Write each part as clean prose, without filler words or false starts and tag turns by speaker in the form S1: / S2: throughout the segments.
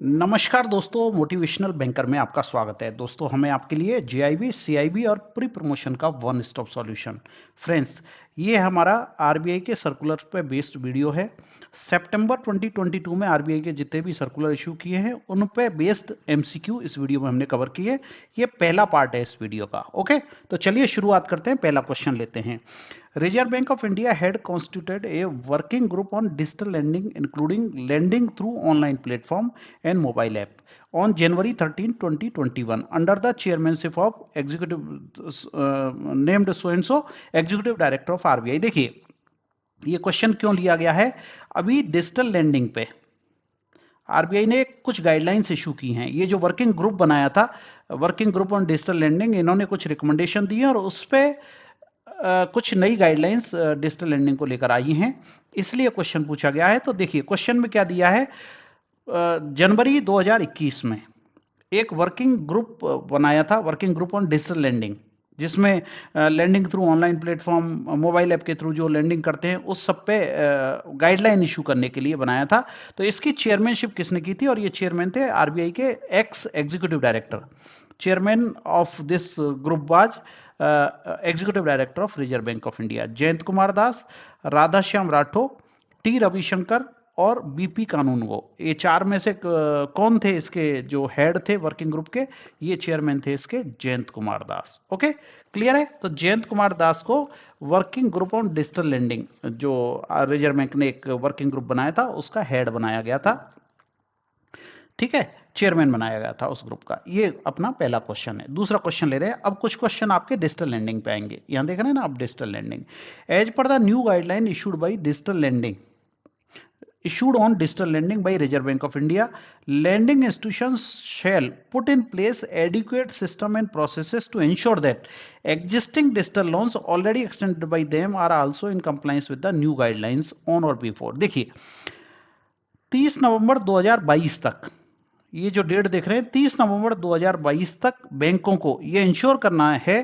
S1: नमस्कार दोस्तों, motivational banker में आपका स्वागत है। दोस्तों, हमें आपके लिए जीआईबी, सीआईबी और प्री प्रमोशन का वन स्टॉप सॉल्यूशन। फ्रेंड्स, ये हमारा आरबीआई के सर्कुलर पे बेस्ड वीडियो है। सितंबर 2022 में आरबीआई के जितने भी सर्कुलर इशू किए हैं उन पे बेस्ड एमसीक्यू इस वीडियो में हमने कवर किए। ये पहला पार्ट है इस वीडियो का। ओके, तो चलिए शुरुआत करते हैं। पहला क्वेश्चन लेते हैं। Reserve Bank of India had constituted a working group on digital lending, including lending through online platform and mobile app, on January 13, 2021, under the chairmanship of named so and so Executive Director of RBI। देखिए, ये question क्यों लिया गया है? अभी digital lending पे RBI ने कुछ गाइडलाइंस इशू की हैं। ये जो वर्किंग ग्रुप बनाया था, working group on digital lending, इन्होंने कुछ रिकमेंडेशन दिए और उस पर कुछ नई गाइडलाइंस डिजिटल लेंडिंग को लेकर आई हैं, इसलिए क्वेश्चन पूछा गया है। तो देखिए, क्वेश्चन में क्या दिया है। जनवरी 2021 में एक वर्किंग ग्रुप बनाया था, working group on digital lending, जिसमें lending through online platform, mobile app के थ्रू जो लेंडिंग करते हैं उस सब पे गाइडलाइन इशू करने के लिए बनाया था। तो इसकी चेयरमैनशिप किसने की थी? और ये चेयरमैन थे आरबीआई के ex executive director. Chairman of this group was executive director of Reserve Bank of India Jayant Kumar Das, Radhashyam Rathore, T Ravishankar और बीपी कानूनगो। ये चार में से कौन थे इसके जो हेड थे वर्किंग ग्रुप के? ये चेयरमैन थे इसके जयंत कुमार दास। ओके, क्लियर है? तो जयंत कुमार दास को working group on digital lending, जो रिजर्व बैंक ने एक वर्किंग ग्रुप बनाया था, उसका हेड बनाया गया था। ठीक है, चेयरमैन बनाया गया था उस ग्रुप का। ये अपना पहला क्वेश्चन है। दूसरा क्वेश्चन ले रहे हैं। अब कुछ क्वेश्चन आपके डिजिटल लेंडिंग पे आएंगे। यहां देख रहे हैं ना आप, digital lending as per the new guideline issued by digital lending issued on digital lending by Reserve Bank of India, lending institutions shall put in place adequate system and processes to ensure that existing digital loans already extended by them are also in compliance with the new guidelines on or before। देखिए, 30 नवंबर 2022 तक, ये जो date देख रहे हैं 30 नवंबर 2022 तक बैंकों को ये इंश्योर करना है,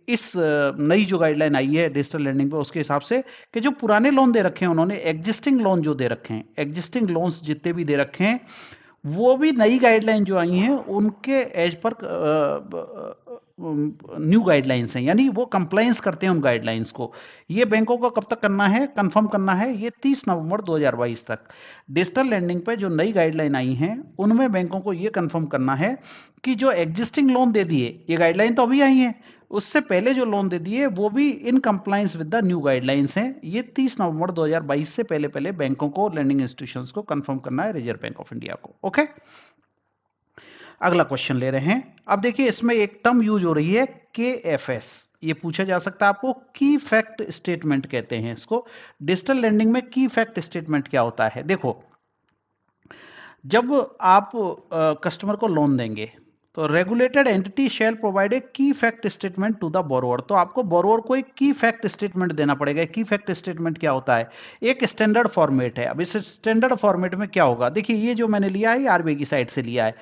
S1: इस नई जो गाइडलाइन आई है डिजिटल लेंडिंग पे, उसके हिसाब से कि जो पुराने लोन दे रखे हैं उन्होंने, एग्जिस्टिंग लोन जो दे रखे हैं, एग्जिस्टिंग लोन्स जितने भी दे रखे हैं, वो भी नई गाइडलाइन जो आई हैं उनके एज पर न्यू गाइडलाइंस हैं, यानी वो कंप्लायंस करते हैं उन गाइडलाइंस को। ये बैंकों को कब तक करना है, कंफर्म करना है? ये 30 नवंबर 2022 तक डिजिटल लेंडिंग पे जो नई गाइडलाइन आई हैं उनमें बैंकों को ये कंफर्म करना है कि जो एग्जिस्टिंग लोन दे दिए, ये गाइडलाइन तो अभी आई है, उससे पहले जो लोन दे दिए वो भी in compliance with the new guidelines हैं। ये 30 नवंबर 2022 से पहले पहले बैंकों को, लेंडिंग इंस्टीट्यूशंस को कंफर्म करना है, रिजर्व बैंक ऑफ इंडिया को। ओके, अगला क्वेश्चन ले रहे हैं। अब देखिए, इसमें एक टर्म यूज हो रही है KFS। ये पूछा जा सकता है आपको, की फैक्ट स्टेटमेंट कहते हैं इसको। डिजिटल लेंडिंग में की फैक्ट स्टेटमेंट क्या होता है? देखो, जब आप कस्टमर को लोन देंगे तो regulated entity shall provide a key fact statement to the borrower. तो आपको बोरोवर को एक की फैक्ट स्टेटमेंट देना पड़ेगा। की फैक्ट स्टेटमेंट क्या होता है? एक स्टैंडर्ड फॉर्मेट है। अब इस स्टैंडर्ड फॉर्मेट में क्या होगा? देखिए, ये जो मैंने लिया है आरबीआई की साइड से लिया है।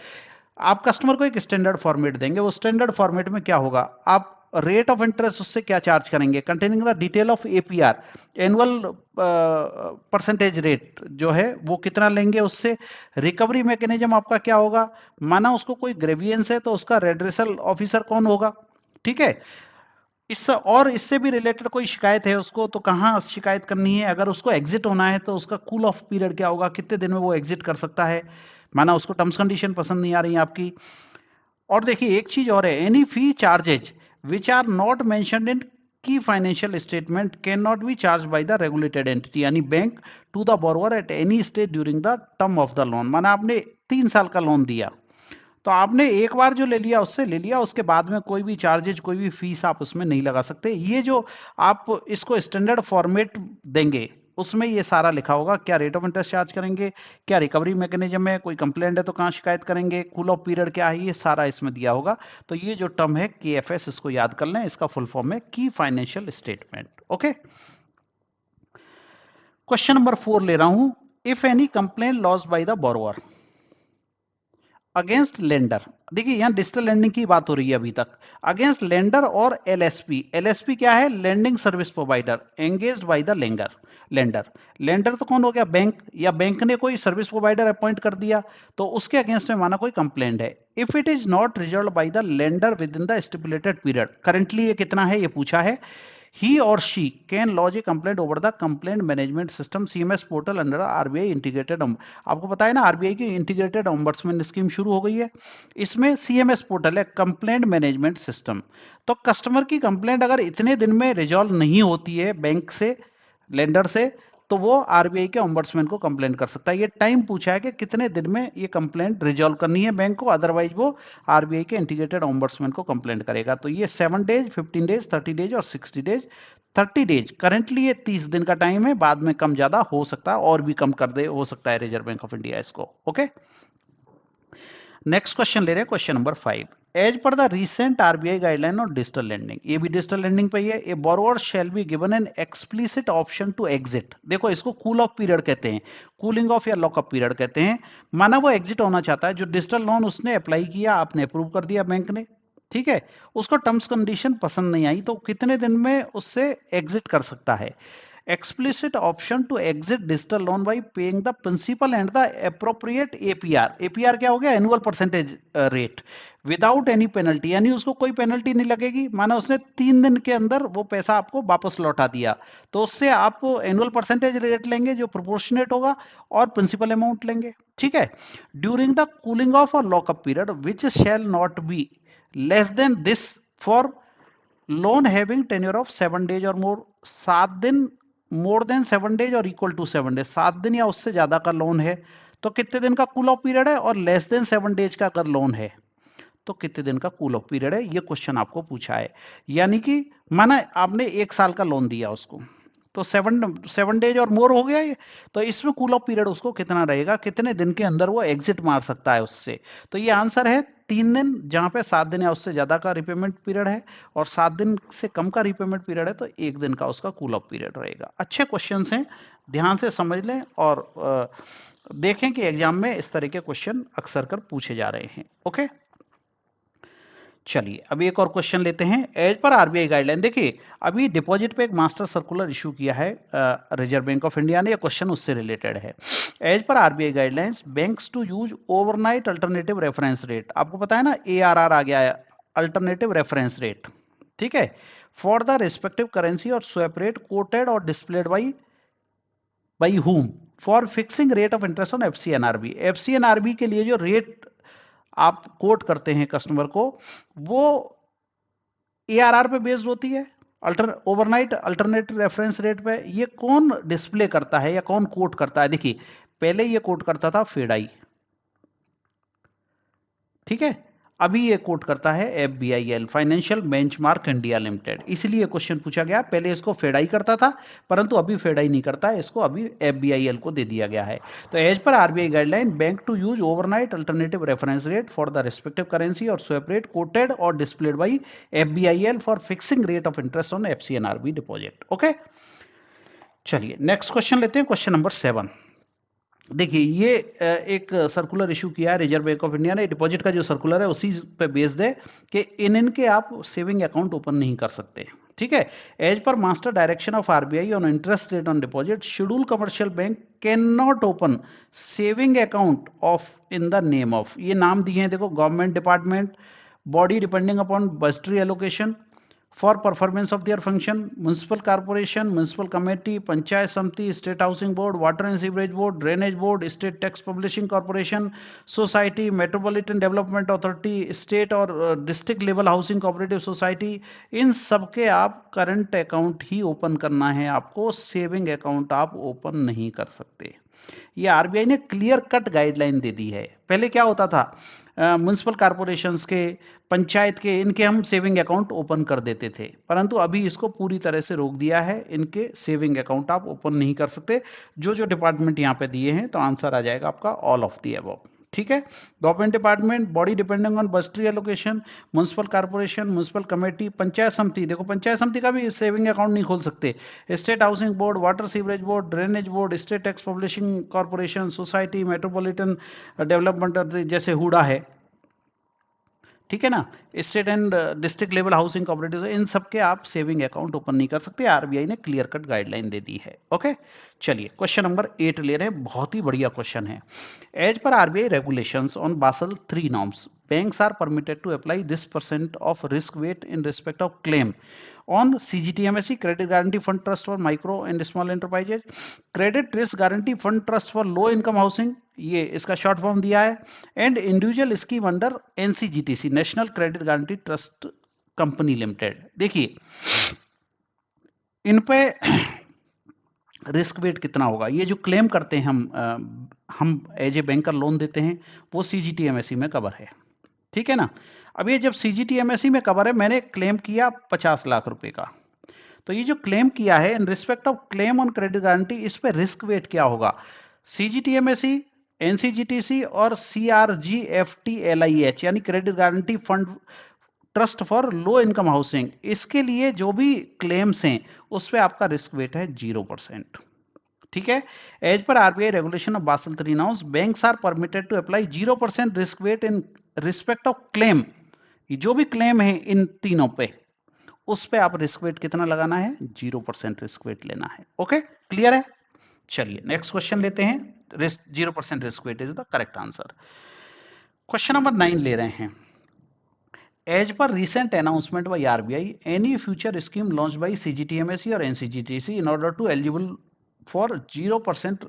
S1: आप कस्टमर को एक स्टैंडर्ड फॉर्मेट देंगे। वो स्टैंडर्ड फॉर्मेट में क्या होगा? आप रेट ऑफ इंटरेस्ट उससे क्या चार्ज करेंगे? Containing the detail of APR, annual percentage rate जो है वो कितना लेंगे उससे। रिकवरी मैकेनिज्म आपका क्या होगा? माना उसको कोई ग्रेवियंस है तो उसका रेड्रेसल ऑफिसर कौन होगा? ठीक है, इससे भी रिलेटेड कोई शिकायत है उसको तो कहाँ शिकायत करनी है। अगर उसको एग्जिट होना है तो उसका कूल ऑफ पीरियड क्या होगा, कितने दिन में वो एग्जिट कर सकता है, माना उसको टर्म्स कंडीशन पसंद नहीं आ रही है आपकी। और देखिए, एक चीज और है, any fee charges which are not mentioned in key financial statement can not be charge by the regulated entity, यानी bank, to the borrower at any stage during the term of the loan. माना आपने 3 साल का loan दिया तो आपने एक बार जो ले लिया उससे ले लिया, उसके बाद में कोई भी चार्जेज, कोई भी फीस आप उसमें नहीं लगा सकते। ये जो आप इसको स्टैंडर्ड फॉर्मेट देंगे उसमें ये सारा लिखा होगा, क्या रेट ऑफ इंटरेस्ट चार्ज करेंगे, क्या रिकवरी मैकेनिज्म है, कोई कंप्लेंट है तो कहाँ शिकायत करेंगे, कूल ऑफ पीरियड क्या है, ये सारा इसमें दिया होगा। तो ये जो टर्म है KFS, इसको याद कर लें, इसका फुल फॉर्म है की financial statement. Okay, question number 4 ले रहा हूं। If any complaint lodged by the borrower, against lender, देखिए यहाँ डिजिटल लेंडिंग की बात हो रही है अभी तक, अगेंस्ट लेंडर और एलएसपी। एलएसपी क्या है? Lending service provider engaged by the lender. Lender lender तो कौन हो गया? बैंक, या बैंक ने कोई सर्विस प्रोवाइडर अपॉइंट कर दिया, तो उसके अगेंस्ट में माना कोई कंप्लेंट है। If it is not resolve by the lender with in the stipulated period, currently ये कितना है ये पूछा है, he or she can lodge a complaint over the complaint management system CMS portal under RBI integrated आपको पता है ना आरबीआई की इंटीग्रेटेड ओम्बड्समैन स्कीम शुरू हो गई है, इसमें सीएमएस पोर्टल है, कंप्लेंट मैनेजमेंट सिस्टम। तो कस्टमर की कंप्लेंट अगर इतने दिन में रिजॉल्व नहीं होती है बैंक से, लेंडर से, तो वो आरबीआई के ओम्बड्समैन को कंप्लेंट कर सकता है। ये टाइम पूछा है कि कितने दिन में ये कंप्लेंट रिजॉल्व करनी है बैंक को, अदरवाइज वो आरबीआई के इंटीग्रेटेड ओम्बड्समैन को कंप्लेंट करेगा। तो ये 7 डेज, 15 डेज, 30 डेज और 60 डेज। 30 डेज करंटली ये 30 दिन का टाइम है, बाद में कम ज्यादा हो सकता है, और भी कम कर दे हो सकता है रिजर्व बैंक ऑफ इंडिया इसको। ओके, नेक्स्ट क्वेश्चन ले रहे हैं, question number 5। As per the recent RBI guideline on digital lending, ये भी डिजिटल लेंडिंग पे ही है। A borrower shall be given an explicit option to exit, देखो इसको कूल ऑफ पीरियड कहते हैं, कूलिंग ऑफ या लॉकअप पीरियड कहते हैं। माना वो एग्जिट होना चाहता है, जो डिजिटल लोन उसने अप्लाई किया, आपने अप्रूव कर दिया बैंक ने, ठीक है, उसको टर्म्स कंडीशन पसंद नहीं आई, तो कितने दिन में उससे एग्जिट कर सकता है। explicit option to exit digital loan by paying the principal and the appropriate APR। APR क्या हो गया? Annual percentage rate, without any penalty, यानी उसको कोई पेनल्टी नहीं लगेगी। माना उसने 3 दिन के अंदर वो पैसा आपको वापस लौटा दिया, तो उससे आप एनुअल परसेंटेज रेट लेंगे जो प्रोपोर्शनेट होगा, और प्रिंसिपल अमाउंट लेंगे, ठीक है। ड्यूरिंग द कूलिंग ऑफ और lockup period which shall not be less than this for loan having tenure of 7 days और मोर, 7 दिन, मोर देन 7 डेज और इक्वल टू 7 डेज, 7 दिन या उससे ज्यादा का लोन है तो कितने दिन का कूल ऑफ पीरियड है, और लेस देन 7 डेज का अगर लोन है तो कितने दिन का कूल ऑफ पीरियड है, ये क्वेश्चन आपको पूछा है। यानी कि माना आपने 1 साल का लोन दिया उसको, तो 7 डेज और मोर हो गया ये, तो इसमें कूल ऑफ पीरियड उसको कितना रहेगा, कितने दिन के अंदर वो एग्जिट मार सकता है उससे। तो ये आंसर है 3 दिन, जहां पे 7 दिन या उससे ज्यादा का रिपेमेंट पीरियड है, और 7 दिन से कम का रिपेमेंट पीरियड है तो 1 दिन का उसका कूल ऑफ पीरियड रहेगा। अच्छे क्वेश्चन हैं, ध्यान से समझ लें, और देखें कि एग्जाम में इस तरह के क्वेश्चन अक्सर कर पूछे जा रहे हैं। ओके, चलिए अभी एक और क्वेश्चन लेते हैं। एज पर आरबीआई गाइडलाइन, देखिए अभी डिपॉजिट पे एक मास्टर सर्कुलर इशू किया है रिजर्व बैंक ऑफ इंडिया ने, यह क्वेश्चन उससे रिलेटेड है। As per RBI guidelines banks to use overnight alternative reference rate, आपको पता है ना एआरआर आ गया है, अल्टरनेटिव रेफरेंस रेट, ठीक है, फॉर द रिस्पेक्टिव करेंसी और स्वैप रेट कोटेड और displayed by whom for fixing rate of interest on FCNRB. FCNRB के लिए जो रेट आप कोट करते हैं कस्टमर को, वो एआरआर पे बेस्ड होती है, ओवरनाइट अल्टरनेटिव रेफरेंस रेट पे। ये कौन डिस्प्ले करता है या कौन कोट करता है? देखिए पहले ये कोट करता था फेडाई, ठीक है, अभी ये कोट करता है एफबीआईएल, फाइनेंशियल बेंचमार्क इंडिया लिमिटेड। इसलिए क्वेश्चन पूछा गया, पहले इसको फेडाई करता था, परंतु अभी फेडाई नहीं करता है, इसको अभी एफबीआईएल को दे दिया गया है। तो as per RBI guideline bank to use overnight alternative reference rate for the respective currency और स्वैप रेट कोटेड और displayed by FBIL for fixing rate of interest on FCNRB deposit. Okay, चलिए नेक्स्ट क्वेश्चन लेते हैं, question number 7। देखिए ये एक circular issue किया है रिजर्व बैंक ऑफ इंडिया ने, डिपॉजिट का जो सर्कुलर है उसी पे बेस्ड है कि इनके आप सेविंग अकाउंट ओपन नहीं कर सकते, ठीक है। As per master direction of RBI on interest rate on deposit schedule commercial bank can not open saving account of in the name of, ये नाम दिए हैं देखो, government department, body depending upon budgetary allocation for performance of their function, municipal corporation, municipal committee, panchayat samiti, state housing board, water and sewerage board, drainage board, state tax publishing corporation, society, metropolitan development authority, state और district level housing cooperative society, इन सबके आप current account ही open करना है आपको, saving account आप open नहीं कर सकते। ये आरबीआई ने क्लियर कट गाइडलाइन दे दी है। पहले क्या होता था, म्युनिसिपल कॉर्पोरेशंस के, पंचायत के, इनके हम सेविंग अकाउंट ओपन कर देते थे, परंतु अभी इसको पूरी तरह से रोक दिया है, इनके सेविंग अकाउंट आप ओपन नहीं कर सकते। जो जो डिपार्टमेंट यहाँ पे दिए हैं, तो आंसर आ जाएगा आपका ऑल ऑफ दी अबव। ठीक है। Government department, body depending on budgetary allocation, municipal corporation, municipal committee, panchayat समिति। देखो पंचायत समिति का भी सेविंग अकाउंट नहीं खोल सकते। State housing board, water sewerage board, drainage board, state tax publishing corporation, society, metropolitan development जैसे हुडा है, ठीक है ना, state and district level housing cooperative, इन सब के आप सेविंग अकाउंट ओपन नहीं कर सकते। आरबीआई ने क्लियर कट गाइडलाइन दे दी है। ओके, चलिए क्वेश्चन नंबर 8 ले रहे हैं, बहुत ही बढ़िया क्वेश्चन है। As per RBI regulations on Basel 3 norms, banks are permitted to apply this percent of risk weight in respect of claim on CGTMSE, credit guarantee fund trust for micro and small enterprises, credit risk guarantee fund trust for low income housing, ये इसका short form दिया है, and individual scheme under NCGTC, National Credit Guarantee Trust Company Limited. देखिए इन पे risk wait कितना होगा। ये जो क्लेम करते हैं हम एज ए बैंकर लोन देते हैं, वो सीजीटीएमएसई में कवर है, ठीक है ना। अब ये जब सीजीटीएमएसई में कवर है, मैंने क्लेम किया 50 लाख रुपए का, तो ये जो क्लेम किया है इन respect of claim on credit guarantee, इस पे रिस्क वेट क्या होगा। सीजीटीएमएसई, एनसीजीटीसी और सीआरजीएफटीएलआईएच यानी credit guarantee fund trust for low income housing, इसके लिए जो भी क्लेम्स हैं उस पे आपका रिस्क वेट है 0%, ठीक है। As per RBI regulation of Basel 3 norms, banks are permitted to apply 0% risk weight in respect of claim. जो भी क्लेम है इन तीनों पे, उस पे आप रिस्क वेट कितना लगाना है, 0% रिस्क वेट लेना है। ओके, क्लियर है। चलिए नेक्स्ट क्वेश्चन लेते हैं। 0% risk wait is the correct answer. Question number 9 ले रहे हैं। As per recent announcement by RBI, any future scheme launched by CGTMSE or NCGTC in order to eligible for 0%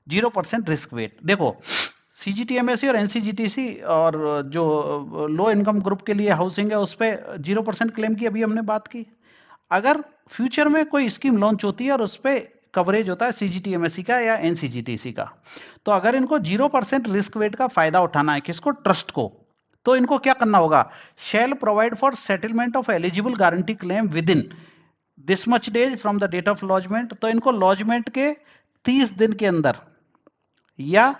S1: 0% risk wait. देखो CGTMSC और एनसीजीटीसी और जो low income group के लिए housing है उस पर 0% क्लेम की अभी हमने बात की। अगर फ्यूचर में कोई स्कीम लॉन्च होती है और उस पर कवरेज होता है सीजीटीएमएससी का या एनसीजीटीसी का, तो अगर इनको 0% रिस्क वेट का फायदा उठाना है, किसको, ट्रस्ट को, तो इनको क्या करना होगा, shall provide for settlement of eligible guarantee claim within this much days from the date of lodgement. तो इनको लॉजमेंट के 30 दिन के अंदर, या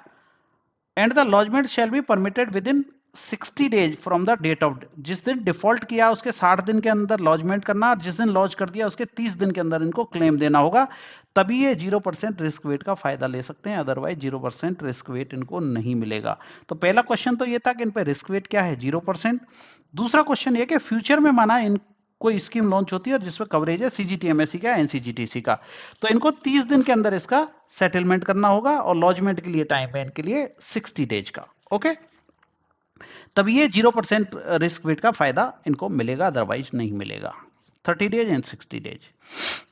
S1: and the lodgement shall be permitted within 60 days from the date of, जिस दिन default किया उसके 60 दिन के अंदर लॉजमेंट करना, और जिस दिन लॉन्च कर दिया उसके 30 दिन के अंदर इनको क्लेम देना होगा, तभी ये 0% रिस्क वेट का फायदा ले सकते हैं, अदरवाइज 0% रिस्क वेट इनको नहीं मिलेगा। तो पहला क्वेश्चन तो ये था कि इन पे रिस्क वेट क्या है, 0%। दूसरा क्वेश्चन ये कि फ्यूचर में माना इन कोई स्कीम लॉन्च होती है और जिसमें कवरेज है सीजीटीएमएससी का, एनसीजीटीसी का, तो इनको 30 दिन के अंदर इसका सेटलमेंट करना होगा, और लॉजमेंट के लिए टाइम है इनके लिए 60 डेज का। ओके, तब ये 0% रिस्क वेट का फायदा इनको मिलेगा, अदरवाइज नहीं मिलेगा। 30 days and 60 days.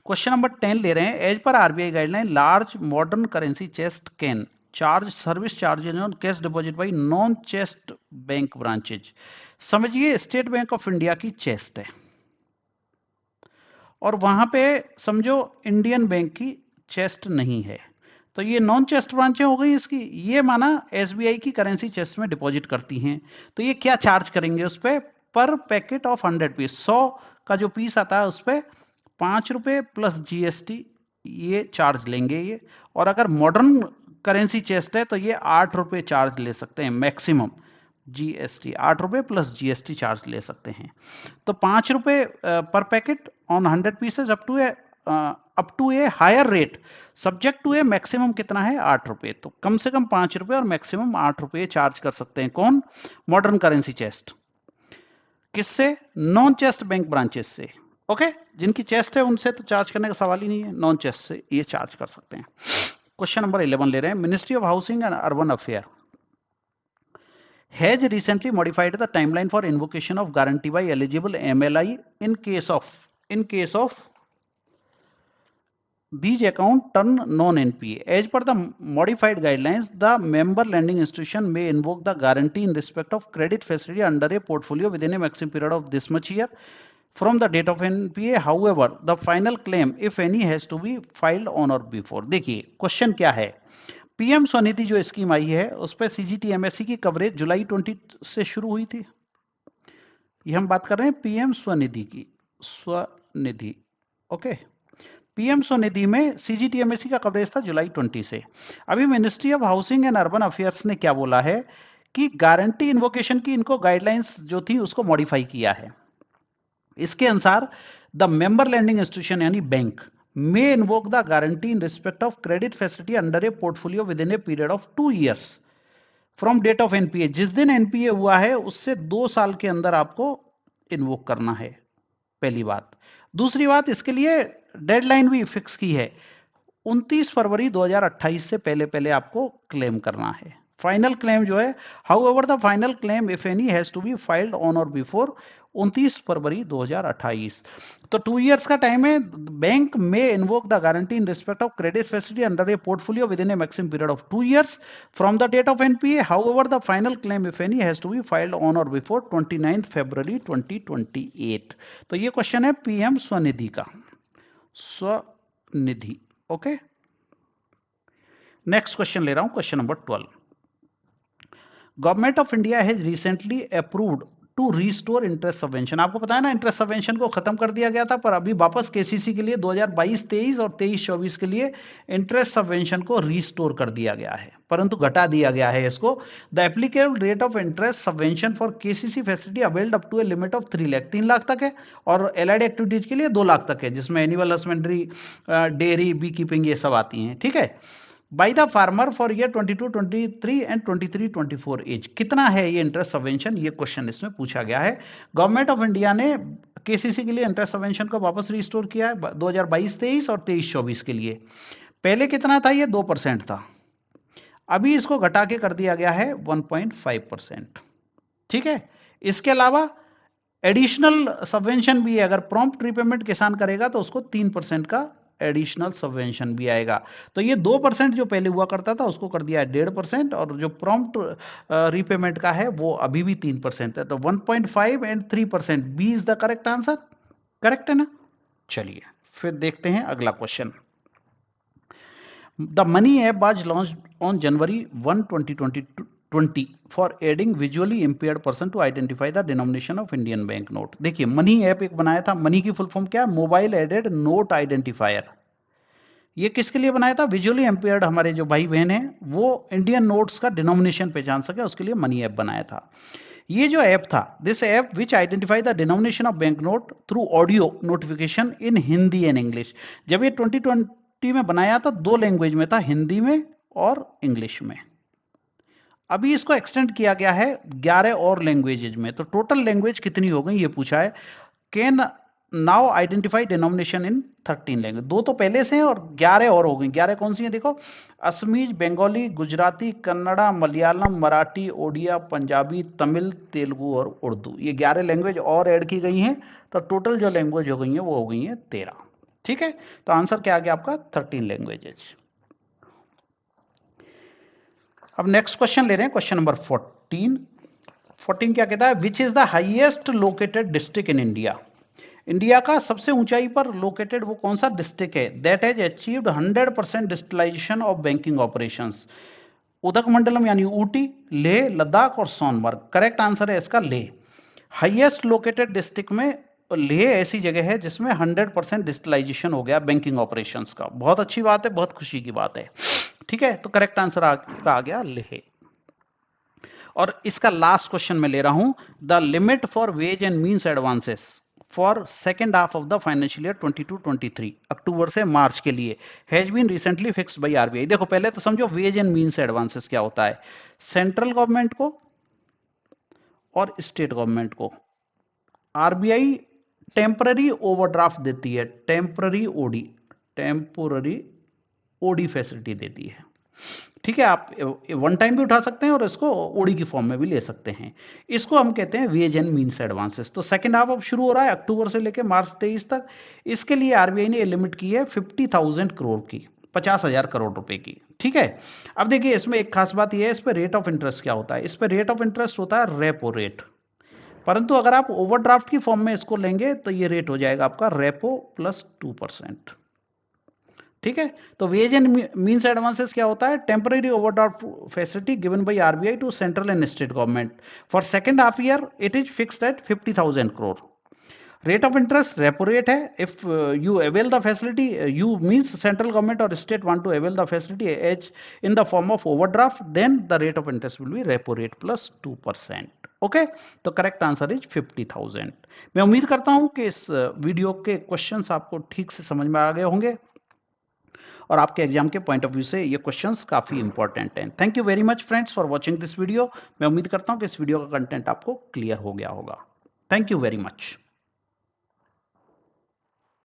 S1: Question number 10 ले रहे हैं। As per RBI guideline, large modern currency chest can charge service charges on cash deposit by non chest bank branches. समझिए स्टेट बैंक ऑफ इंडिया की चेस्ट है और वहां पे समझो इंडियन बैंक की चेस्ट नहीं है, तो ये नॉन चेस्ट ब्रांचें हो गई इसकी। ये माना एसबीआई की करेंसी चेस्ट में डिपॉजिट करती हैं, तो ये क्या चार्ज करेंगे उस पर पैकेट ऑफ 100 पीस, 100 का जो पीस आता है उस पर 5 रुपये प्लस जीएसटी ये चार्ज लेंगे ये। और अगर मॉडर्न करेंसी चेस्ट है तो ये 8 रुपये चार्ज ले सकते हैं मैक्सिमम, जीएसटी 8 रुपये प्लस जीएसटी चार्ज ले सकते हैं। तो 5 रुपये पर packet on 100 pieces up to a higher rate, subject to a maximum कितना है, 8 रुपये। तो कम से कम 5 रुपये और मैक्सिमम 8 रुपये चार्ज कर सकते हैं कौन, मॉडर्न करेंसी चेस्ट। किससे, नॉन चेस्ट बैंक ब्रांचेस से। ओके, जिनकी चेस्ट है उनसे तो चार्ज करने का सवाल ही नहीं है, नॉन चेस्ट से ये चार्ज कर सकते हैं। क्वेश्चन नंबर 11 ले रहे हैं। Ministry of housing and urban affair has recently modified the timeline for invocation of guarantee by eligible MLI in case of these account turn non-NPA. As per the modified guidelines, the member lending institution may invoke the guarantee in respect of credit facility under a portfolio within a maximum period of this much year from the date of NPA. However, the final claim, if any, has to be filed on or before. देखिए question क्या है, PM Svanidhi जो scheme आई है उस पर CGTMSC की coverage जुलाई 20 से शुरू हुई थी। ये हम बात कर रहे हैं पीएम स्वनिधि की, स्वनिधि। ओके, पीएम स्वनिधि में सीजीटीएमएसी का कवरेज था जुलाई 20 से। अभी ministry of housing and urban affairs ने क्या बोला है कि गारंटी इन्वोकेशन की इनको गाइडलाइंस जो थी उसको मॉडिफाई किया है। इसके अनुसार द मेंबर लैंडिंग इंस्टीट्यूशन यानी bank may invoke the guarantee in respect of credit facility under a portfolio within a period of 2 years from date of NPA. जिस दिन एनपीए हुआ है उससे 2 साल के अंदर आपको इन्वोक करना है, पहली बात। दूसरी बात, इसके लिए डेडलाइन भी फिक्स की है, 29 फरवरी 2028 से पहले पहले आपको क्लेम करना है। फाइनल क्लेम जो है, however the final claim if any has to be filed on or before 29 February 2028। तो 2 इयर्स का टाइम है। बैंक में invoke the guarantee in respect of credit facility under a portfolio within a maximum period of 2 years from the date of NPA. However the final claim if any has to be filed on or before 29 February 2028। तो ये question है PM Svanidhi का, Svanidhi. Okay, next question ले रहा हूं, question number 12। Government of India has recently approved to restore interest subvention. आपको पता है ना, इंटरेस्ट सबवेंशन को खत्म कर दिया गया था, पर अभी वापस केसीसी के लिए 2022-23 और 23-24 के लिए इंटरेस्ट सबवेंशन को रिस्टोर कर दिया गया है, परंतु घटा दिया गया है इसको। The applicable rate of interest subvention for KCC facility availed up to a limit of 3 lakh, 3 lakh तक है, और एलाइड एक्टिविटीज के लिए 2 लाख तक है, जिसमें animal husbandry, dairy, bee keeping ये सब आती हैं। ठीक है, by the farmer for year 22-23 and 23-24 as. कितना है ये इंटरेस्ट सबवेंशन, ये क्वेश्चन इसमें पूछा गया है। गवर्नमेंट ऑफ इंडिया ने केसीसी के लिए इंटरेस्ट सबवेंशन को वापस रिस्टोर किया है 2022-23 और 23-24 के लिए। पहले कितना था, ये 2% था, अभी इसको घटा के कर दिया गया है 1.5%। ठीक है, इसके अलावा एडिशनल सबवेंशन भी है, अगर प्रॉम्प्ट रीपेमेंट किसान करेगा तो उसको 3% का एडिशनल सबवेंशन भी आएगा। तो ये 2% जो पहले हुआ करता था उसको कर दिया है 1.5%, और जो प्रॉम्प्ट रीपेमेंट का है वो अभी भी 3% है। तो 1.5 and 3%, B is the correct answer. Correct है ना? चलिए फिर देखते हैं अगला question. The money app was launched on January 1, 2020 for aiding visually impaired person to identify the denomination of Indian bank note. देखिए, मनी ऐप एक बनाया था, मनी की फुल फॉर्म क्या है, मोबाइल एडेड नोट आइडेंटिफायर। ये किसके लिए बनाया था, विजुअली इंपेयर्ड हमारे जो भाई बहन हैं वो इंडियन नोट्स का डिनोमिनेशन पहचान सके, उसके लिए मनी ऐप बनाया था। ये जो ऐप था, this app which identify the denomination of bank note through audio notification in Hindi and English. जब ये 2020 में बनाया था, 2 लैंग्वेज में था, हिंदी में और इंग्लिश में। अभी इसको एक्सटेंड किया गया है 11 और लैंग्वेजेज में। तो टोटल लैंग्वेज कितनी हो गई ये पूछा है। Can now identify denomination in 13 language. 2 तो पहले से हैं और 11 और हो गई। 11 कौन सी हैं देखो, असमीज, बंगाली, गुजराती, कन्नड़ा, मलयालम, मराठी, ओडिया, पंजाबी, तमिल, तेलुगु और उर्दू। ये 11 लैंग्वेज और ऐड की गई हैं, तो टोटल जो लैंग्वेज हो गई हैं वो हो गई हैं 13। ठीक है, तो आंसर क्या आ गया आपका, 13 लैंग्वेजेज। अब नेक्स्ट क्वेश्चन ले रहे हैं, क्वेश्चन नंबर 14 क्या कहता है, which is the highest located district in India. India का सबसे ऊंचाई पर लोकेटेड वो कौन सा डिस्ट्रिक्ट है that has achieved 100% digitalisation of banking operations. Udhagamandalam यानी ऊटी, लेह, लद्दाख और सोनमर्ग। करेक्ट आंसर है इसका लेह। हाईएस्ट लोकेटेड डिस्ट्रिक्ट में लेह ऐसी जगह है जिसमें 100% डिजिटलाइजेशन हो गया बैंकिंग ऑपरेशंस का। बहुत अच्छी बात है, बहुत खुशी की बात है। ठीक है, तो करेक्ट आंसर आ गया लेह। और इसका लास्ट क्वेश्चन मैं ले रहा हूं, the limit for ways and means advances for second half of the financial year 22-23 October से मार्च के लिए has been recently fixed by RBI. देखो पहले तो समझो वेज एंड मीन्स एडवांसेस क्या होता है। सेंट्रल गवर्नमेंट को और स्टेट गवर्नमेंट को आरबीआई टेम्पररी ओवरड्राफ्ट देती है, टेम्पररी ओडी फैसिलिटी देती है। ठीक है, आप वन टाइम भी उठा सकते हैं और इसको ओडी की फॉर्म में भी ले सकते हैं। इसको हम कहते हैं वेज एंड मीन्स एडवांसेस। तो सेकंड हाफ अब शुरू हो रहा है अक्टूबर से लेकर मार्च 23 तक। इसके लिए आरबीआई ने लिमिट की है 50,000 करोड़ की, 50,000 करोड़ रुपए की। ठीक है, अब देखिए इसमें एक खास बात यह है, इस पर रेट ऑफ इंटरेस्ट क्या होता है। इस पर रेट ऑफ इंटरेस्ट होता है रेपो रेट, परंतु अगर आप ओवरड्राफ्ट की फॉर्म में इसको लेंगे तो ये रेट हो जाएगा आपका रेपो प्लस 2%। ठीक है, तो वेज एंड मीन्स एडवांसेस क्या होता है, temporary overdraft facility given by RBI to central and state government for second half year, it is fixed at 50,000 crore. Rate of interest repo rate है. If you avail the facility, you means central government और state want to avail the facility as in the form of overdraft, then the rate of interest will be repo rate plus 2%. Okay, तो correct answer is 50,000. मैं उम्मीद करता हूं कि इस video के questions आपको ठीक से समझ में आ गए होंगे और आपके एग्जाम के पॉइंट ऑफ व्यू से ये क्वेश्चंस काफी इंपॉर्टेंट हैं. Thank you very much friends for watching this video. मैं उम्मीद करता हूं कि इस वीडियो का कंटेंट आपको क्लियर हो गया होगा. Thank you very much.